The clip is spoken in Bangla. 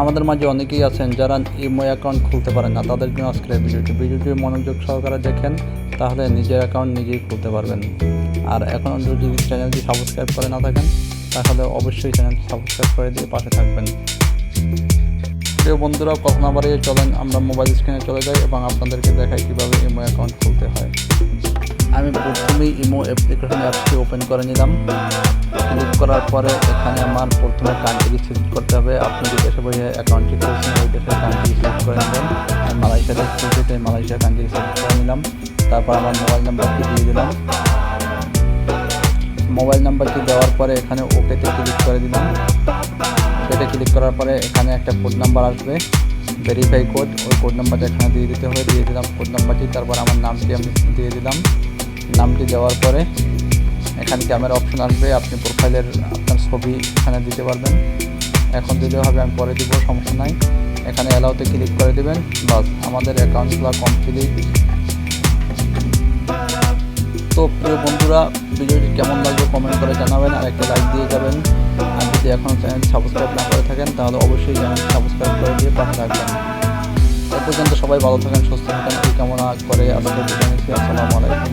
আমাদের মাঝে অনেকেই আছেন যারা ইমো অ্যাকাউন্ট খুলতে পারেন না, তাদের জন্য আজকের এই ভিডিওটি মনোযোগ সহকারে দেখেন, তাহলে নিজের অ্যাকাউন্ট নিজেই খুলতে পারবেন। আর এখনও যদি চ্যানেলটি সাবস্ক্রাইব করে না থাকেন তাহলে অবশ্যই চ্যানেলটি সাবস্ক্রাইব করে দিয়ে পাশে থাকবেন। প্রিয় বন্ধুরা, কথা না বাড়িয়ে চলেন আমরা মোবাইল স্ক্রিনে চলে যাই এবং আপনাদেরকে দেখাই কীভাবে ইমো অ্যাকাউন্ট খুলতে হয়। আমি প্রথমেই ইমো অ্যাপ্লিকেশন অ্যাপসটি ওপেন করে নিলাম। ক্লিক করার পরে এখানে আমার প্রথমে কান্ট্রি সিলেক্ট করতে হবে। আপনি যে দেশে বসে অ্যাকাউন্টটি খুলছেন ওই দেশের কান্ট্রি সিলেক্ট করে নেবেন। আমি মালয়েশিয়া দেশ খুলছি, তাই মালয়েশিয়া কান্ট্রি সিলেক্ট করে নিলাম। তারপর আমার মোবাইল নাম্বারটি দিয়ে দিলাম। মোবাইল নাম্বারটি দেওয়ার পরে এখানে ওকেতে ক্লিক করে দিলাম। ওকেতে ক্লিক করার পরে এখানে একটা কোড নাম্বার আসবে, ভেরিফাই কোড। ওই কোড নাম্বারটা এখানে দিয়ে দিতে হবে। দিয়ে দিলাম কোড নাম্বারটি। তারপর আমার নামটি আমি দিয়ে দিলাম। নামটি দেওয়ার পরে এখানে ক্যামেরা অপশন আসবে, আপনি প্রোফাইলের আপনার ছবি এখানে দিতে পারবেন। এখন দিলেও হবে, আমি পরে দিব, সমস্যা নাই। এখানে অ্যালাউতে ক্লিক করে দেবেন। বাস, আমাদের অ্যাকাউন্ট খোলা কমপ্লিট। তো প্রিয় বন্ধুরা, ভিডিওটি কেমন লাগবে কমেন্ট করে জানাবেন, আর একটা লাইক দিয়ে যাবেন। আর যদি এখনও চ্যানেল সাবস্ক্রাইব না করে থাকেন তাহলে অবশ্যই চ্যানেল সাবস্ক্রাইব করে দিয়ে পাশে থাকবেন। এ পর্যন্ত সবাই ভালো থাকেন, সুস্থ থাকেন এই কামনা করে আজকে বিদায় নিচ্ছি। আসসালামু আলাইকুম।